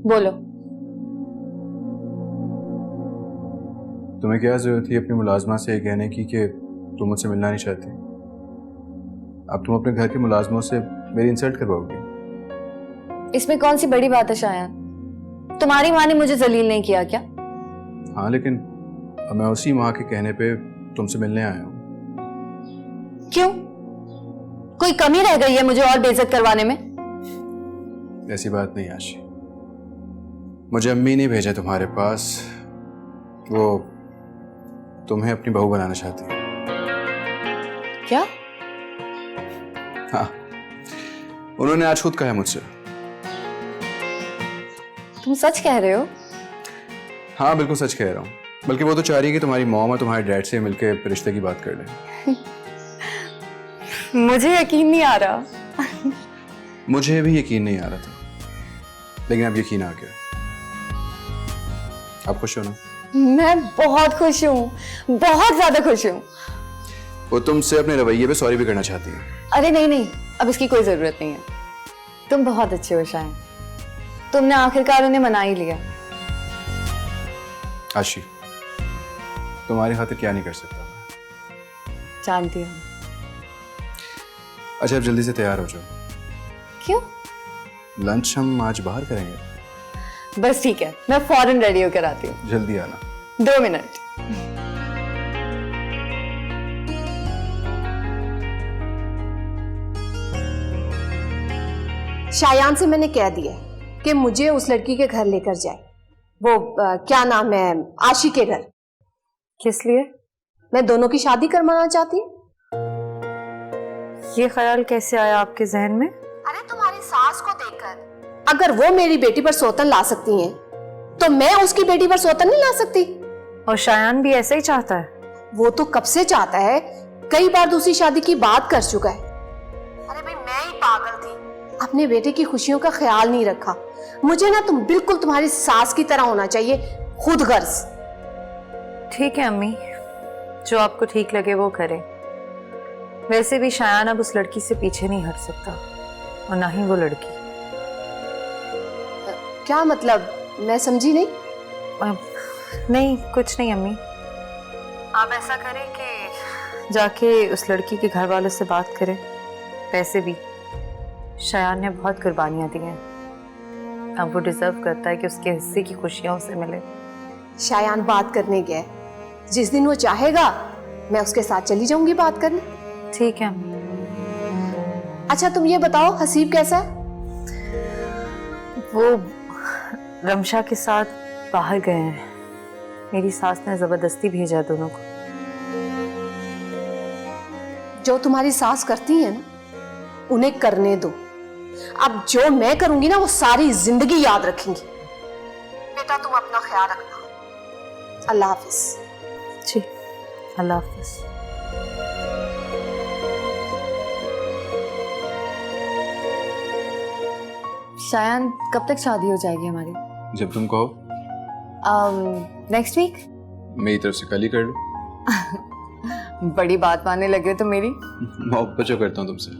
बोलो। तुम्हें क्या जरूरत थी अपनी मुलाजमा से ये कहने की कि तुम मुझसे मिलना नहीं चाहती? अब तुम अपने घर के मुलाजमों से मेरी इंसल्ट करवाओगी? इसमें कौन सी बड़ी बात है शायद? तुम्हारी माँ ने मुझे जलील नहीं किया क्या? हाँ, लेकिन अब मैं उसी माँ के कहने पे तुमसे मिलने आया हूँ। क्यों? कोई कमी रह गई है मुझे और बेइज्जत करवाने में? ऐसी बात नहीं आशी, मुझे अम्मी ने भेजा तुम्हारे पास। वो तुम्हें अपनी बहू बनाना चाहती है। क्या? हाँ, उन्होंने आज खुद कहा मुझसे। तुम सच कह रहे हो? हाँ, बिल्कुल सच कह रहा हूँ। बल्कि वो तो चाह रही है कि तुम्हारी मॉम और तुम्हारे डैड से मिलकर रिश्ते की बात कर लें। मुझे यकीन नहीं आ रहा। मुझे भी यकीन नहीं आ रहा था, लेकिन अब यकीन आ गया। आप खुश हो ना? मैं बहुत खुश हूँ, बहुत ज्यादा खुश हूँ। वो तुमसे अपने रवैये पे सॉरी भी करना चाहती है। अरे नहीं नहीं, अब इसकी कोई जरूरत नहीं है। तुम बहुत अच्छे हो शायद, तुमने आखिरकार उन्हें मना ही लिया। आशी, तुम्हारी खातिर क्या नहीं कर सकता मैं। जानती हूँ। अच्छा, अब जल्दी से तैयार हो जाओ। क्यों? लंच हम आज बाहर करेंगे। बस ठीक है, मैं फौरन रेडी होकर आती हूँ। जल्दी आना। 2 मिनट। शायान से मैंने कह दिया कि मुझे उस लड़की के घर लेकर जाए। वो क्या नाम है, आशी के घर। किस लिए? मैं दोनों की शादी करवाना चाहती हूँ। ये ख्याल कैसे आया आपके जहन में? अरे तुम्हारी सास को देखकर अगर वो मेरी बेटी पर सौतन ला सकती हैं, तो मैं उसकी बेटी पर सौतन नहीं ला सकती। और शायान भी ऐसा ही चाहता है। वो तो कब से चाहता है, कई बार दूसरी शादी की बात कर चुका है। अरे भाई, मैं ही पागल थी, अपने बेटे की खुशियों का ख्याल नहीं रखा। मुझे ना तुम बिल्कुल तुम्हारी सास की तरह होना चाहिए, खुद गर्ज। ठीक है अम्मी, जो आपको ठीक लगे वो करें। वैसे भी शायान अब उस लड़की से पीछे नहीं हट सकता, और ना ही वो लड़की। क्या मतलब? मैं समझी नहीं। नहीं, कुछ नहीं अम्मी। आप ऐसा करें कि जाके उस लड़की के घर वालों से बात करें। वैसे भी शायान ने बहुत कुर्बानियां दी हैं, अब वो डिजर्व करता है कि उसके हिस्से की खुशियां उसे मिले। शायान बात करने गया, जिस दिन वो चाहेगा मैं उसके साथ चली जाऊंगी बात करने। ठीक है। अच्छा तुम ये बताओ, हसीब कैसा है? वो रमशा के साथ बाहर गए हैं। मेरी सास ने जबरदस्ती भेजा दोनों को। जो तुम्हारी सास करती है ना, उन्हें करने दो। अब जो मैं करूंगी ना, वो सारी जिंदगी याद रखेंगी। बेटा तुम अपना ख्याल रखना। अल्लाह हाफिज। जी, अल्लाह हाफिज। शायद कब तक शादी हो जाएगी हमारी? जब तुम कहो। Next week. मेरी तरफ से कल ही कर लो। बड़ी बात मानने लगे हो तो मेरी। मोहब्बत जो करता हूँ तुमसे।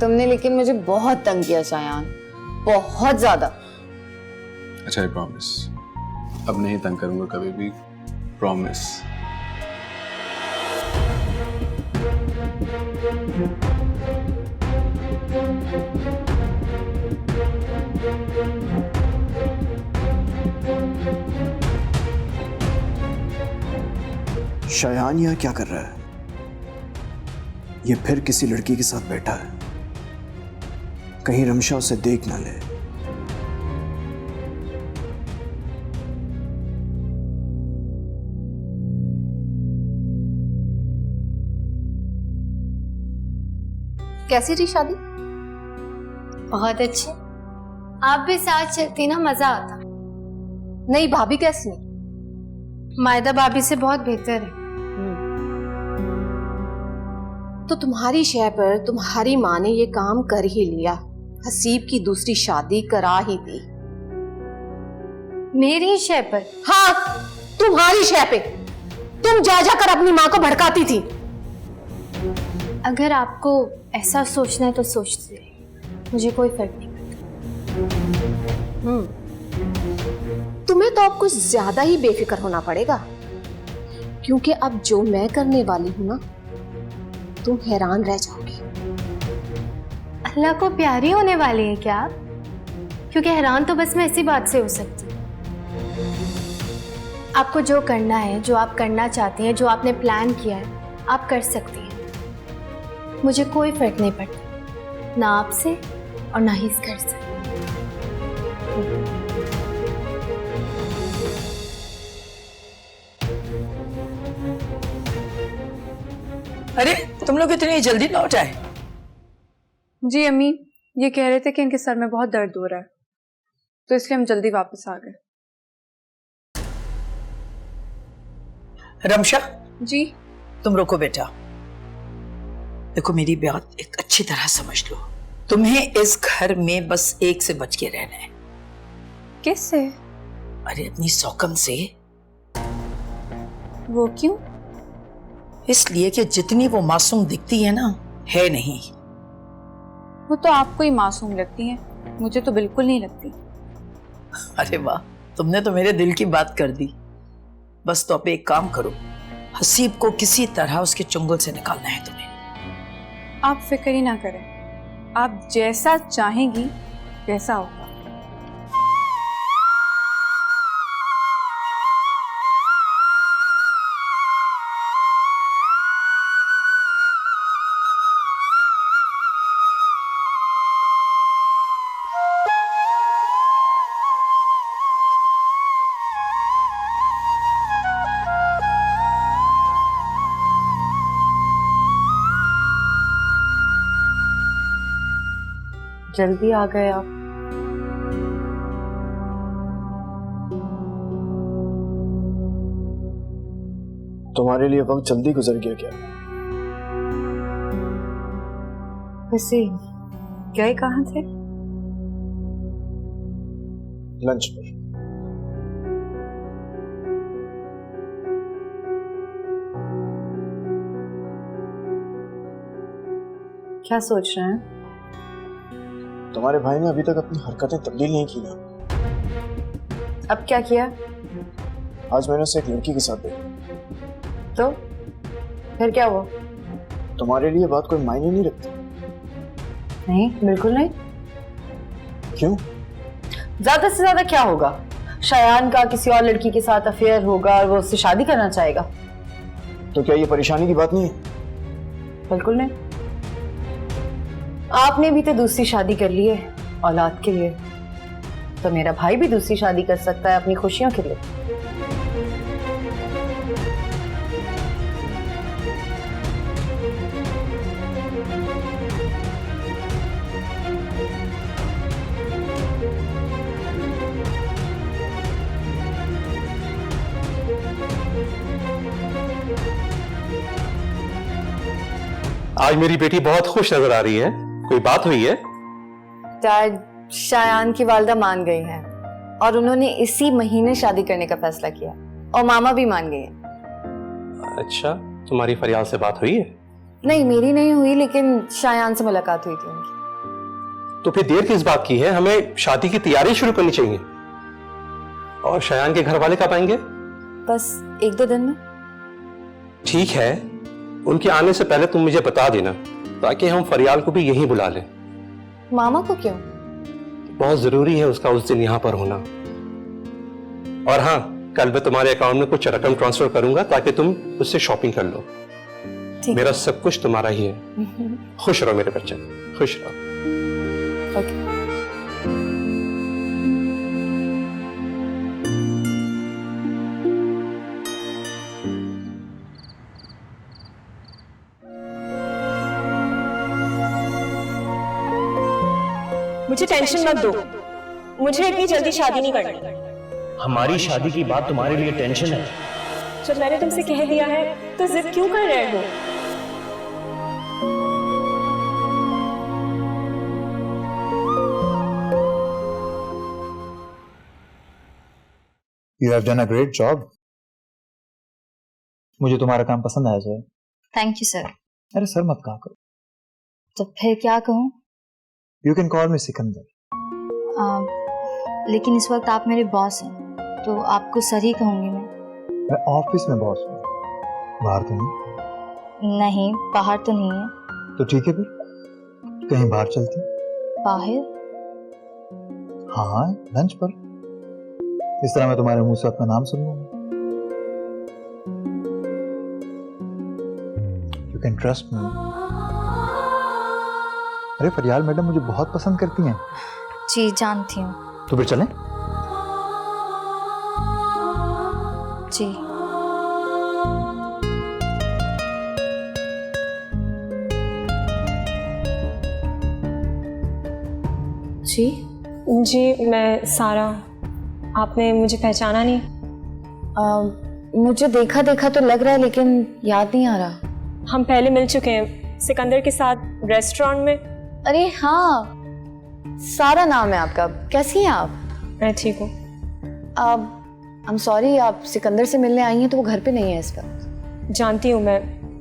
तुमने लेकिन मुझे बहुत तंग किया शायान, बहुत ज्यादा। अच्छा, आई प्रॉमिस अब नहीं तंग करूंगा कभी भी, प्रॉमिस। शायान यहाँ क्या कर रहा है? ये फिर किसी लड़की के साथ बैठा है, कहीं रमशा उसे देख ना ले। कैसी रही शादी? बहुत अच्छे। आप भी साथ चलती ना, मजा आता। नहीं, भाभी कैसी? मायदा भाभी से बहुत बेहतर है। तो तुम्हारी शय पर तुम्हारी माँ ने ये काम कर ही लिया, हसीब की दूसरी शादी करा ही दी। मेरी शय पर? हाँ, तुम्हारी शय पे। तुम जा जाकर अपनी माँ को भड़काती थी। अगर आपको ऐसा सोचना है तो सोचते रहिए, मुझे कोई फर्क नहीं पड़ता। तुम्हें तो अब कुछ ज्यादा ही बेफिक्र होना पड़ेगा, क्योंकि अब जो मैं करने वाली हूं ना, तुम हैरान रह जाओगी। अल्लाह को प्यारी होने वाली है क्या आप? क्योंकि हैरान तो बस मैं इसी बात से हो सकती हूँ। आपको जो करना है, जो आप करना चाहती हैं, जो आपने प्लान किया है, आप कर सकती हैं। मुझे कोई फर्क नहीं पड़ता, ना आपसे और ना ही इस घर से। अरे तुम लोग इतनी जल्दी लौट आए? जी अम्मी, ये कह रहे थे कि इनके सर में बहुत दर्द हो रहा है, तो इसलिए हम जल्दी वापस आ गए। रमशा, जी तुम रुको बेटा। देखो मेरी बात एक अच्छी तरह समझ लो, तुम्हें इस घर में बस एक से बच के रहना है। किससे? अरे अपनी सौकन से। वो क्यों? इसलिए कि जितनी वो मासूम दिखती है ना, है नहीं। वो तो आपको ही मासूम लगती हैं, मुझे तो बिल्कुल नहीं लगती। अरे वाह, तुमने तो मेरे दिल की बात कर दी। बस तो अब एक काम करो, हसीब को किसी तरह उसके चुंगल से निकालना है तुम्हें। आप फिक्र ही ना करें, आप जैसा चाहेंगी वैसा होगा। जल्दी आ गए आप। तुम्हारे लिए वक्त जल्दी गुजर गया क्या? वैसे गए कहाँ थे? लंच पर। क्या सोच रहे हैं? तुम्हारे भाई ने अभी तक अपनी हरकतें तब्दील नहीं की ना। अब क्या किया? आज मैंने उसे एक लड़की के साथ देखा। तो फिर क्या हुआ? तुम्हारे लिए बात कोई मायने नहीं रखती? नहीं, बिल्कुल नहीं। क्यों? ज्यादा से ज्यादा क्या होगा? शयान का किसी और लड़की के साथ अफेयर होगा और वो उससे शादी करना चाहेगा। तो क्या ये परेशानी की बात नहीं है? बिल्कुल नहीं। आपने भी तो दूसरी शादी कर ली है औलाद के लिए, तो मेरा भाई भी दूसरी शादी कर सकता है अपनी खुशियों के लिए। आज मेरी बेटी बहुत खुश नजर आ रही है, कोई बात हुई है? डैड, शायान की वालिदा मान गई हैं और उन्होंने इसी महीने शादी करने का फैसला किया और मामा भी मान गई हैं। अच्छा, तुम्हारी फरियाल से बात हुई है? नहीं, मेरी नहीं हुई, लेकिन शायान से मुलाकात हुई थी उनकी। तो फिर देर किस बात की है? हमें शादी की तैयारी शुरू करनी चाहिए। और शायान के घर वाले कब आएंगे? बस 1-2 दिन में। ठीक है, उनके आने से पहले तुम मुझे बता देना ताकि हम फरियाल को भी यहीं बुला लें। मामा को क्यों? बहुत जरूरी है उसका उस दिन यहाँ पर होना। और हाँ, कल मैं तुम्हारे अकाउंट में कुछ रकम ट्रांसफर करूंगा ताकि तुम उससे शॉपिंग कर लो। मेरा सब कुछ तुम्हारा ही है। खुश रहो मेरे बच्चे, खुश रहो। ओके। मुझे टेंशन मत दो, मुझे इतनी जल्दी शादी नहीं करनी। हमारी शादी की बात तुम्हारे लिए टेंशन है? जब मैंने तुमसे कह दिया है तो जिद क्यों कर रहे हो? You have done a great job. मुझे तुम्हारा काम पसंद आया सर। Thank you sir. अरे सर मत कहा करो। तो फिर क्या कहूँ? You can call me Sikandar. लेकिन इस वक्त आप मेरे बॉस हैं, तो आपको सर ही कहूँगी मैं ऑफिस में बॉस हूँ, बाहर तो नहीं। नहीं, बाहर तो नहीं है। तो ठीक है, फिर कहीं बाहर चलते हैं। बाहर? हाँ, लंच पर। इस तरह मैं तुम्हारे मुंह से अपना नाम सुन लूंगा। You can trust me. अरे फरियाल मैडम मुझे बहुत पसंद करती हैं। जी जानती हूँ। तो फिर चलें? जी। जी, मैं सारा। आपने मुझे पहचाना नहीं? मुझे देखा देखा तो लग रहा है, लेकिन याद नहीं आ रहा। हम पहले मिल चुके हैं सिकंदर के साथ रेस्टोरेंट में। अरे हाँ, सारा नाम है आपका। कैसी हैं आप? मैं ठीक हूँ। आई एम सॉरी, आप सिकंदर से मिलने आई हैं तो वो घर पे नहीं है इस वक्त। जानती हूँ मैं,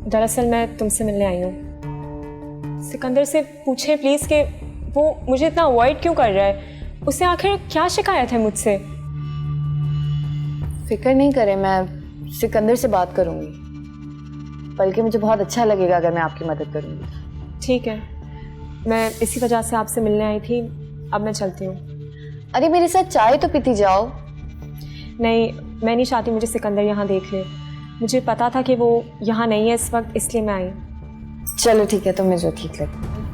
दरअसल मैं तुमसे मिलने आई हूँ। सिकंदर से पूछें प्लीज़ कि वो मुझे इतना अवॉइड क्यों कर रहा है। उसे आखिर क्या शिकायत है मुझसे? फिक्र नहीं करें, मैं सिकंदर से बात करूंगी। बल्कि मुझे बहुत अच्छा लगेगा अगर मैं आपकी मदद करूंगी। ठीक है, मैं इसी वजह से आपसे मिलने आई थी। अब मैं चलती हूँ। अरे मेरे साथ चाय तो पीती जाओ। नहीं, मैं नहीं चाहती मुझे सिकंदर यहाँ देख ले। मुझे पता था कि वो यहाँ नहीं है इस वक्त, इसलिए मैं आई। चलो ठीक है, तुम्हें जो ठीक लगे।